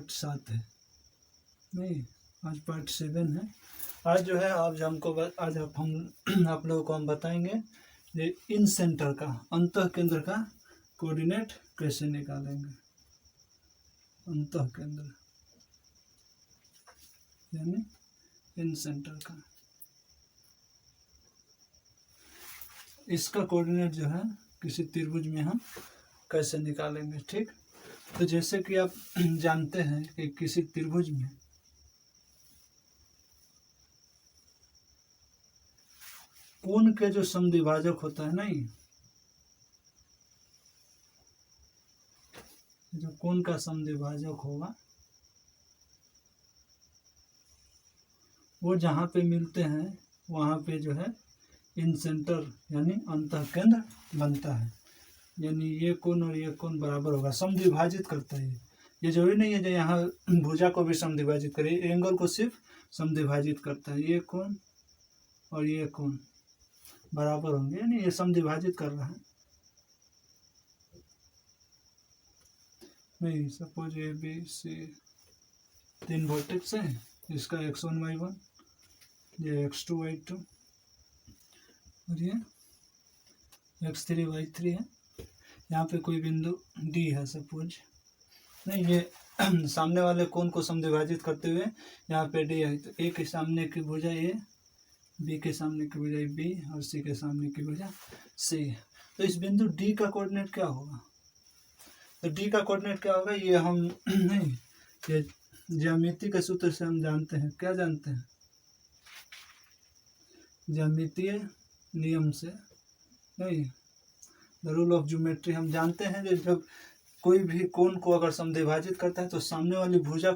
Part 7 है, नहीं आज पार्ट 7 है। आज जो है आज हम आप लोगों को हम बताएंगे ये इन सेंटर का, अंतः केंद्र का कोऑर्डिनेट कैसे निकालेंगे। अंतः केंद्र यानी इन सेंटर का, इसका कोऑर्डिनेट जो है किसी त्रिभुज में हम कैसे निकालेंगे। ठीक, तो जैसे कि आप जानते हैं कि किसी त्रिभुज में कोण के जो समद्विभाजक होता है, नहीं जो कोण का समद्विभाजक होगा वो जहाँ पे मिलते हैं वहाँ पे जो है इन सेंटर यानी अंतः केंद्र बनता है। यानी ये कोण और ये कोण बराबर होगा, समद्विभाजित करता है। ये जरूरी नहीं है जो यहाँ भुजा को भी समद्विभाजित करे, एंगल को सिर्फ समद्विभाजित करता है। ये कोण और ये कोण बराबर होंगे, यानी ये समद्विभाजित कर रहा है। नहीं, suppose A B C 3 vertex है, इसका x1 y1, ये x2 y2 और ये x3 y3 है। यहाँ पे कोई बिंदु D है सपोज, नहीं ये सामने वाले कोण को समद्विभाजित करते हुए यहाँ पे D है, तो A के सामने की भुजा A, B के सामने की भुजा B और C के सामने की भुजा C। तो इस बिंदु D का कोऑर्डिनेट क्या होगा? तो D का कोऑर्डिनेट क्या होगा ये हम नहीं, ये ज्यामिति के सूत्र से हम जानते हैं। क्या जानते हैं? ज्यामितीय नियम से, नहीं द रूल ऑफ ज्योमेट्री हम जानते हैं कि जब कोई भी कोण को अगर समद्विभाजित करता है तो सामने वाली भुजा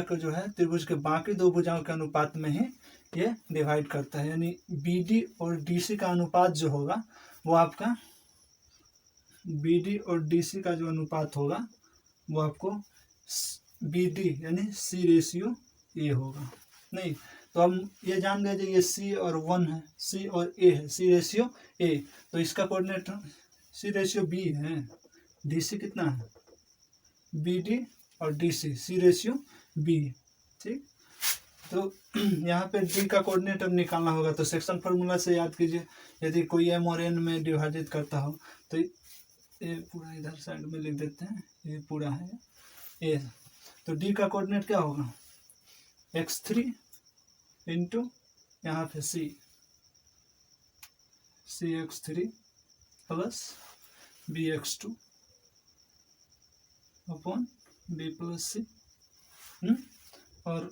को जो है त्रिभुज के बाकी दो भुजाओं के अनुपात में ही ये डिवाइड करता है। यानी BD और DC का अनुपात जो होगा वो आपका BD और DC का जो अनुपात होगा वो आपको BD यानी C/A होगा। नहीं तो हम ये जान गए कि ये C और 1 है, C और A है, C/A। तो इसका कोऑर्डिनेट C/B है। DC कितना है? BD और DC C/B। ठीक, तो यहाँ पे D का कोऑर्डिनेट अब निकालना होगा। तो सेक्शन फार्मूला से याद कीजिए, यदि कोई M और N में विभाजित करता हो तो ये पूरा इधर साइड में लिख देते हैं, ये पूरा है A। तो D का कोऑर्डिनेट क्या होगा? x3 इंटू यहाँ पे cx3 plus bx2 upon b plus c। और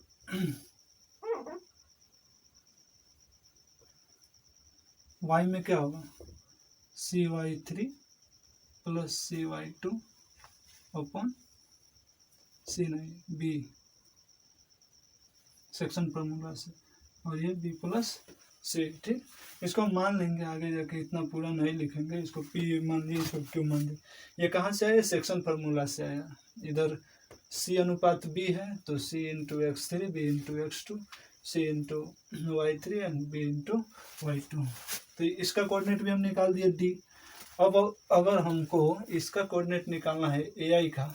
y में क्या होगा? cy3 plus cy2 upon b section formula से, और ये b प्लस c। ठीक, इसको हम मान लेंगे, आगे जाके इतना पूरा नहीं लिखेंगे। इसको p मान लीजिए, इसको q मान लीजिए। ये कहाँ से आया? सेक्शन फार्मूला से आया। इधर c अनुपात b है तो c into x3 b into x2 c into y3 and b into y2। तो इसका कोऑर्डिनेट भी हम निकाल दिए D। अब अगर हमको इसका कोऑर्डिनेट निकालना है AI का,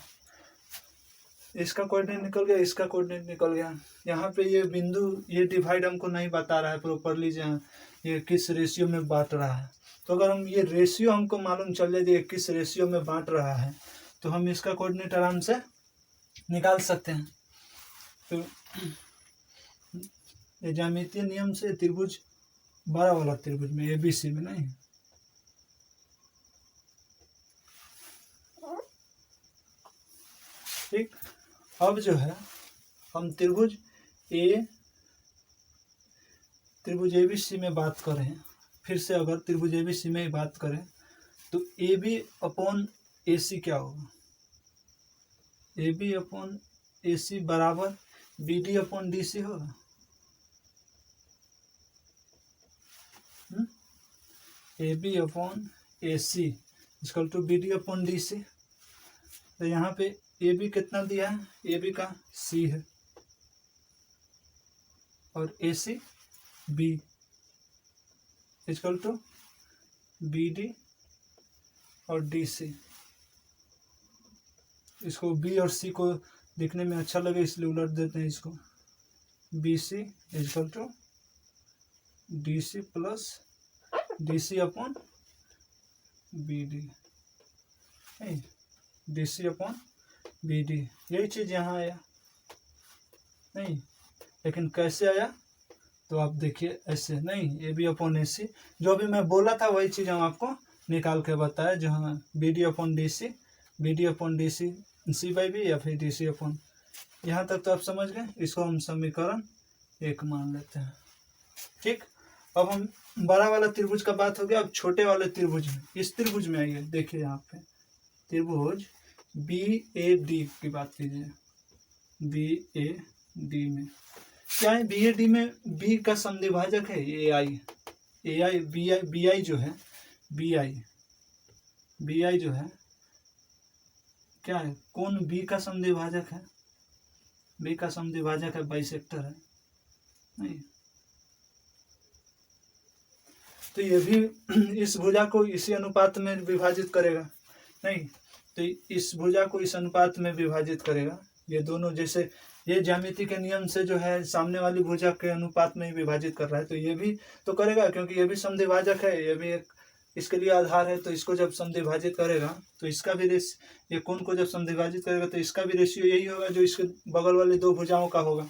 इसका कोऑर्डिनेट निकल गया, इसका कोऑर्डिनेट निकल गया। यहाँ पे ये बिंदु ये डिवाइड हमको नहीं बता रहा है प्रॉपरली, जहाँ ये किस रेशियो में बांट रहा है। तो अगर हम ये रेशियो हमको मालूम चल जाए कि किस रेशियो में बांट रहा है तो हम इसका कोऑर्डिनेट आराम से निकाल सकते हैं। तो ये ज्यामितीय नियम से त्रिभुज बड़ा वाला त्रिभुज में ABC में, नहीं ठीक। अब जो है हम त्रिभुज ABC में बात करें, फिर से अगर त्रिभुज ABC में ही बात करें तो AB अपॉन AC क्या होगा? AB अपॉन AC बराबर BD अपॉन DC होगा। AB upon AC equal to BD upon DC। तो यहाँ पे AB कितना दिया है? AB का C है और AC B equal to BD और DC। इसको बी और सी को दिखने में अच्छा लगे इसलिए उलट देते हैं इसको। B C equal to D C plus D C upon B D, D C upon B D. यही चीज़ यहाँ आया नहीं, लेकिन कैसे आया तो आप देखिए ऐसे नहीं, ए बी अपॉन ए सी, जो भी मैं बोला था वही चीज़ हम आपको निकाल के बताया, जहाँ B D upon D C, B D upon D C, C by B या फिर डी सी अपॉन, यहाँ तक तो आप समझ गए। इसको हम समीकरण 1 मान लेते हैं। ठीक, अब हम बड़ा वाला त्रिभुज का बात हो गया, अब छोटे वाले त्रिभुज में, इस त्रिभुज में आइए देखिए यहाँ पे त्रिभुज बी ए डी की बात कीजिए। बी ए डी में क्या है, बी ए डी में बी का समद्विभाजक है ए आई, बी आई जो है, बी आई जो है क्या है, कौन बी का समद्विभाजक है, बी का समद्विभाजक है बाइसेक्टर है नहीं, तो ये भी इस भुजा को इसी अनुपात में विभाजित करेगा नहीं, तो इस भुजा को इस अनुपात में विभाजित करेगा। ये दोनों जैसे ये ज्यामिति के नियम से जो है सामने वाली भुजा के अनुपात में ही विभाजित कर रहा है, तो ये भी तो करेगा क्योंकि ये भी समद्विभाजक है, ये भी एक इसके लिए आधार है। तो इसको जब समद्विभाजित करेगा तो इसका भी ये कोण को जब समद्विभाजित करेगा तो इसका भी रेशियो यही होगा जो इसके बगल वाली दो भुजाओं का होगा।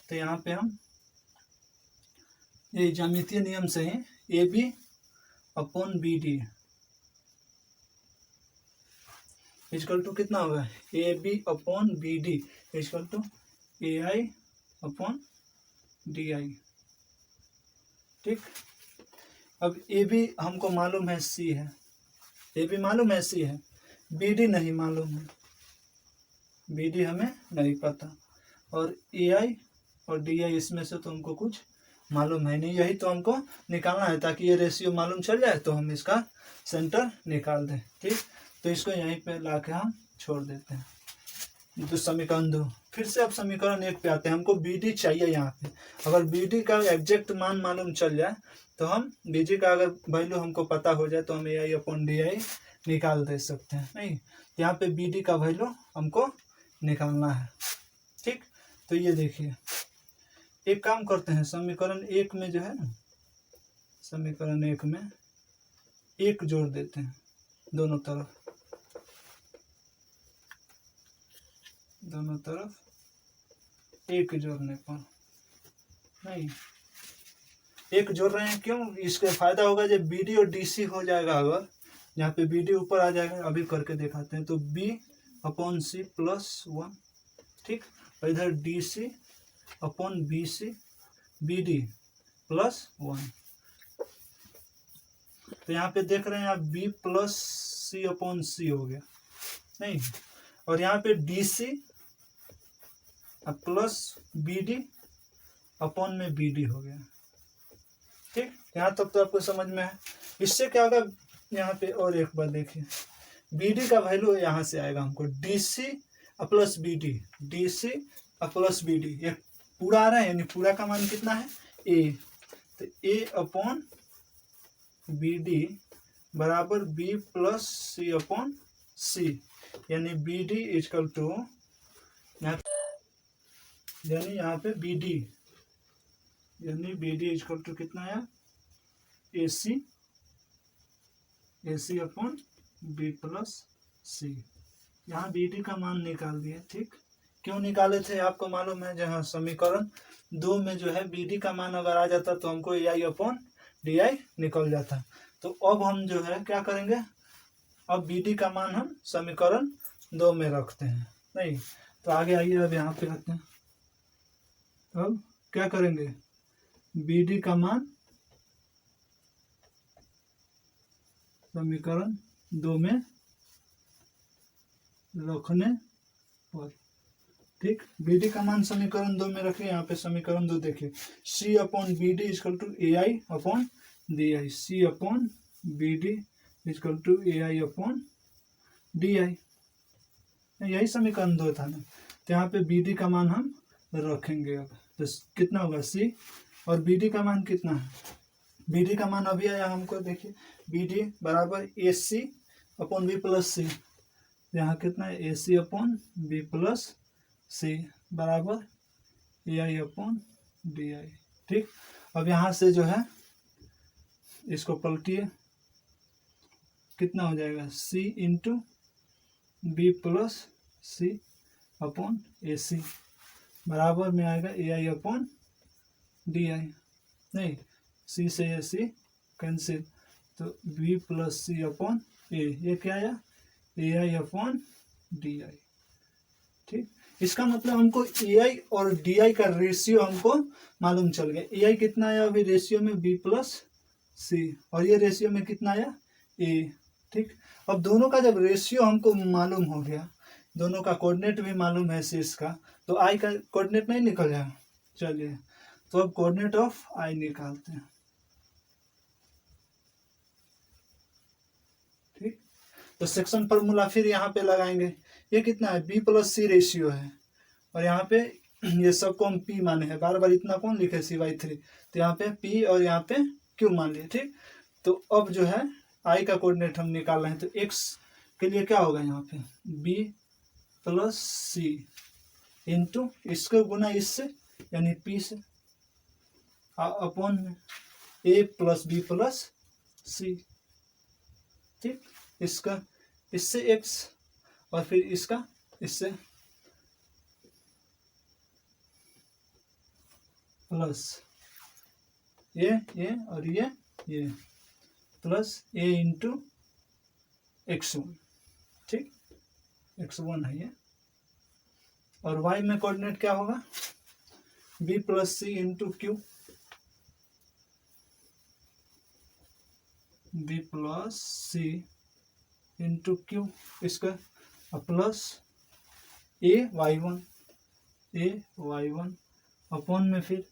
तो यहाँ पे हम ये ज्यामितीय नियम से ही A B upon B D equal to कितना होगा, A B upon B D equal to A I upon D I. ठीक, अब ए बी हमको मालूम है सी है, ए बी मालूम है सी है, बी डी नहीं मालूम है, बी डी हमें नहीं पता, और ए आई और डी आई इसमें से तो हमको कुछ मालूम है नहीं, यही तो हमको निकालना है ताकि ये रेशियो मालूम चल जाए तो हम इसका सेंटर निकाल दें। ठीक, तो इसको यहीं पे ला के हम छोड़ देते हैं। तो समीकरण 2 फिर से अब समीकरण 1 पे आते हैं। हमको बी डी चाहिए यहाँ पे, अगर बी डी का एग्जैक्ट मान मालूम चल जाए तो हम बी डी का अगर वैल्यू हमको पता हो जाए तो हम ए आई अपॉन डी आई निकाल दे सकते हैं नहीं, यहाँ पे बी डी का वैल्यू हमको निकालना है। ठीक, तो ये देखिए एक काम करते हैं, समीकरण 1 में जो है ना, समीकरण 1 में 1 जोड़ देते हैं दोनों तरफ, दोनों तरफ 1 जोड़ने पर नहीं, 1 जोड़ रहे हैं क्यों, इसका फायदा होगा जब बी डी और डी सी हो जाएगा, अगर यहाँ पे बी डी ऊपर आ जाएगा, अभी करके दिखाते हैं, तो बी अपॉन सी प्लस 1। ठीक, और इधर D C upon B C B D plus 1। तो यहाँ पे देख रहे हैं आप B plus C upon C हो गया नहीं, और यहाँ पे D C plus B D upon में बी डी हो गया। ठीक, यहाँ तक तो आपको समझ में है। इससे क्या होगा, यहाँ पे और एक बार देखिए, बी डी का वैल्यू यहाँ से आएगा हमको D C plus B D, D C plus B D, ये पूरा आ रहा है, यानी पूरा का मान कितना है ए, तो ए अपॉन बी डी बराबर बी प्लस सी अपॉन सी, यानी बी डी इक्वल टू, यानी यहाँ पे बी डी, यानी बी डी इक्वल टू कितना है ए सी अपॉन बी प्लस सी। यहाँ बी डी का मान निकाल दिया। ठीक, क्यों निकाले थे आपको मालूम है, जहाँ समीकरण 2 में जो है बी डी का मान अगर आ जाता तो हमको ए आई अपॉन डी आई निकल जाता। तो अब हम जो है क्या करेंगे, अब बी डी का मान हम समीकरण 2 में रखते हैं नहीं, तो आगे आइए अब यहाँ पे रखते हैं। अब क्या करेंगे, बी डी का मान समीकरण 2 में रखने पर, ठीक, बी डी का मान समीकरण 2 में रखें। यहाँ पे समीकरण 2 देखिए, C upon B D equal to A I upon D I, C upon B D equal to A I upon D I, यही समीकरण 2 था ना। तो यहाँ पे बी डी का मान हम रखेंगे। अब तो कितना होगा सी, और बी डी का मान कितना है, बी डी का मान अभी आया हमको, देखिए बी डी बराबर ए सी अपॉन बी प्लस सी, यहाँ कितना है, ए सी अपॉन बी प्लस सी बराबर ए आई अपॉन डी आई। ठीक, अब यहाँ से जो है इसको पलटिए, कितना हो जाएगा, सी into B plus C upon ए सी बराबर में आएगा ए आई अपॉन डी आई। नहीं, सी से ए सी कैंसिल, तो बी प्लस सी अपॉन ए, ये क्या आया, ए आई अपॉन डी आई। ठीक, इसका मतलब हमको ए आई और डी आई का रेशियो हमको मालूम चल गया। ए आई कितना आया अभी रेशियो में, बी प्लस सी, और ये रेशियो में कितना आया, ए। ठीक, अब दोनों का जब रेशियो हमको मालूम हो गया, दोनों का कोऑर्डिनेट भी मालूम है शीर्ष का, तो आई का कोऑर्डिनेट नहीं निकल जाए। चलिए, तो अब कोऑर्डिनेट ऑफ आई निकालते हैं। ठीक, तो सेक्शन फार्मूला फिर यहाँ पे लगाएंगे। ये कितना है, बी प्लस सी रेशियो है, और यहाँ पे ये सबको हम पी माने हैं, बार बार इतना कौन लिखे, cy3, तो यहाँ पे पी और यहाँ पे क्यू मान लिए। ठीक, तो अब जो है आई का कोऑर्डिनेट हम निकाल रहे हैं, तो एक्स के लिए क्या होगा, यहाँ पे बी प्लस सी इंटू इसको गुना इससे यानी पी से अपॉन में ए प्लस बी प्लस सी। ठीक, इसका इससे एक्स और फिर इसका इससे प्लस ये और ये प्लस ए इंटू x1। ठीक, x1 है ये, और y में कोऑर्डिनेट क्या होगा, b प्लस सी इंटू क्यू, बी प्लस सी इंटू क्यू, इसका प्लस ए वाई वन अपॉन में फिर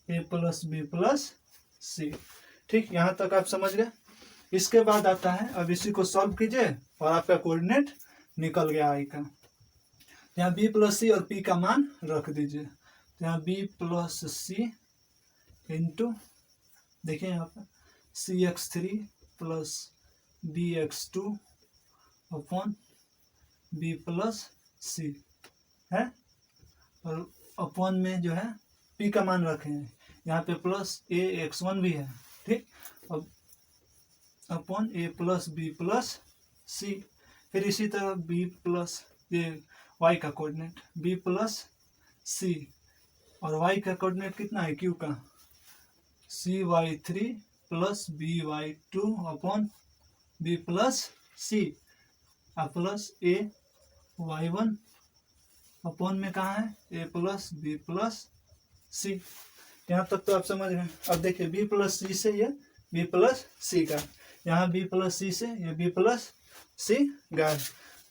ए प्लस बी प्लस सी। ठीक, यहाँ तक आप समझ गए। इसके बाद आता है, अब इसी को सॉल्व कीजिए और आपका कोऑर्डिनेट निकल गया आई का। यहाँ बी प्लस सी और पी का मान रख दीजिए, तो यहाँ बी प्लस सी इंटू, देखिए यहाँ पर CX3 plus BX2 upon B plus C है, और अपॉन में जो है पी का मान रखे हैं, यहाँ पे प्लस AX1 भी है। ठीक, अब upon A plus B plus C, फिर इसी तरह बी प्लस ये वाई का कोऑर्डिनेट बी प्लस सी, और वाई का कोऑर्डिनेट कितना है, क्यू का CY3 plus BY2 upon B plus C plus AY1 upon में कहाँ है, A plus B plus C. यहाँ तक तो आप समझ गए। अब देखिए बी प्लस सी से ये बी प्लस सी का, यहाँ बी प्लस सी से ये बी प्लस सी गया,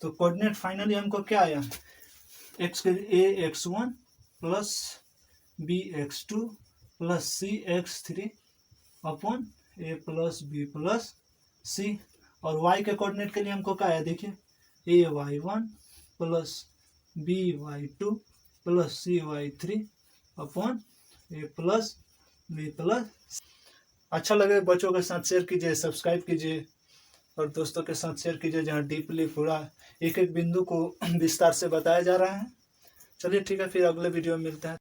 तो कोऑर्डिनेट फाइनली हमको क्या आया, एक्स के लिए AX1 plus BX2 plus CX3 upon A plus B plus C, और y के कोऑर्डिनेट के लिए हमको क्या आया, देखिए AY1 plus BY2 plus CY3 upon A plus B plus. अच्छा लगे बच्चों के साथ शेयर कीजिए, सब्सक्राइब कीजिए और दोस्तों के साथ शेयर कीजिए, जहाँ डीपली पूरा एक एक बिंदु को विस्तार से बताया जा रहा है। चलिए ठीक है, फिर अगले वीडियो में मिलते हैं।